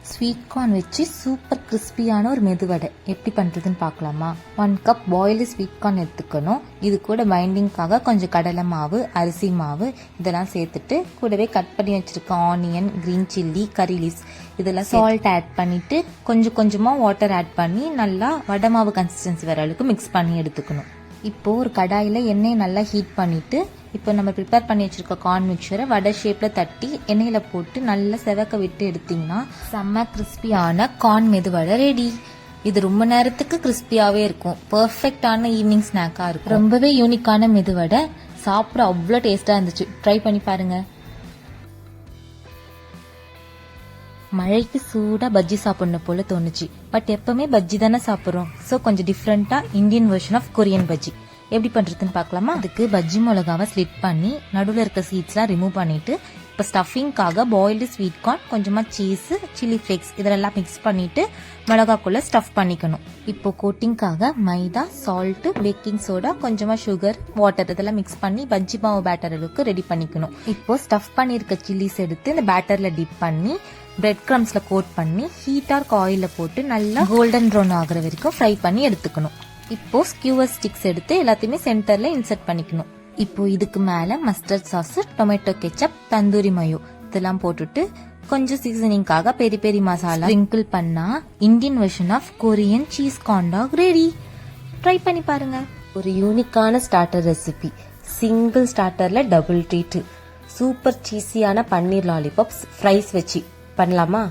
Sweet corn வச்சு super கிறிஸ்பியான ஒரு மெதுவடை எப்படி பண்ணுறதுன்னு பார்க்கலாமா? 1 கப் பாயில்டு ஸ்வீட் கார்ன் எடுத்துக்கணும். இது கூட பைண்டிங்காக கொஞ்சம் கடலை மாவு, அரிசி மாவு இதெல்லாம் சேர்த்துட்டு கூடவே கட் பண்ணி வச்சுருக்க ஆனியன், க்ரீன் சில்லி, கறி லீவ்ஸ் இதெல்லாம் சால்ட் ஆட் பண்ணிவிட்டு கொஞ்சம் கொஞ்சமாக வாட்டர் ஆட் பண்ணி நல்லா வடை மாவு கன்சிஸ்டன்சி வர அளவுக்கு மிக்ஸ் பண்ணி எடுத்துக்கணும். இப்போது ஒரு கடாயில் எண்ணெயை நல்லா ஹீட் பண்ணிவிட்டு இப்போ நம்ம ப்ரிப்பேர் பண்ணி வச்சுருக்க கார்ன் மிக்சரை வடை ஷேப்பில் தட்டி எண்ணெயில் போட்டு நல்லா செவக்க விட்டு எடுத்திங்கன்னா செம்ம கிறிஸ்பியான கார்ன் மெதுவடை ரெடி. இது ரொம்ப நேரத்துக்கு கிறிஸ்பியாகவே இருக்கும். பர்ஃபெக்டான ஈவினிங் ஸ்நாக்காக இருக்கும். ரொம்பவே யூனிக்கான மெதுவடை, சாப்பிட அவ்வளோ டேஸ்ட்டாக இருந்துச்சு. ட்ரை பண்ணி பாருங்கள். மழைக்கு சூடாக பஜ்ஜி சாப்பிடணும் போல தோணுச்சு. பட் எப்பவுமே பஜ்ஜி தானே சாப்பிட்றோம். ஸோ கொஞ்சம் டிஃப்ரெண்ட்டாக Indian version of Korean bajji எப்படி பண்ணுறதுன்னு பார்க்கலாமா? அதுக்கு பஜ்ஜி மிளகாவை ஸ்லிட் பண்ணி நடுவில் இருக்க சீட்ஸ்லாம் ரிமூவ் பண்ணிவிட்டு இப்போ ஸ்டஃபிங்காக பாயில்டு ஸ்வீட் கார்ன், கொஞ்சமாக சீஸு, சில்லி ஃப்ளேக்ஸ் இதெல்லாம் மிக்ஸ் பண்ணிவிட்டு மிளகாக்குள்ளே ஸ்டஃப் பண்ணிக்கணும். இப்போ கோட்டிங்காக மைதா, சால்ட்டு, பேக்கிங் சோடா, கொஞ்சமாக சுகர், வாட்டர் இதெல்லாம் மிக்ஸ் பண்ணி பஜ்ஜி மாவு பேட்டர் அளவுக்கு ரெடி பண்ணிக்கணும். இப்போ ஸ்டஃப் பண்ணியிருக்க சில்லிஸ் எடுத்து இந்த பேட்டரில் டிப் பண்ணி பிரெட் கிரம்ஸில் கோட் பண்ணி ஹீட்டாக ஆயிலில் போட்டு நல்லா கோல்டன் ப்ரௌன் ஆகிற வரைக்கும் ஃப்ரை பண்ணி எடுத்துக்கணும். இப்போ ஸ்கியூவர் ஸ்டிக்ஸ் எடுத்து எல்லாத்தையுமே சென்டரில் இன்சர்ட் பண்ணிக்கணும். இப்போ இதுக்கு மேலே mustard sauce, tomato ketchup, tandoori mayo இதெல்லாம் போட்டுட்டு கொஞ்சம் சீசனிங்காக பெரி பெரி மசாலா ஸ்ப்ரிங்கிள் பண்ணா Indian version of Korean cheese corn dog ready. Try பண்ணி பாருங்க. ஒரு யூனிக்கான ஸ்டார்டர் ரெசிபி. சிங்கிள் ஸ்டார்டர்ல டபுள் ட்ரீட். சூப்பர் சீஸியான பன்னீர் லாலிபாப்ஸ் ஃப்ரைஸ் வச்சு பண்ணலாமா?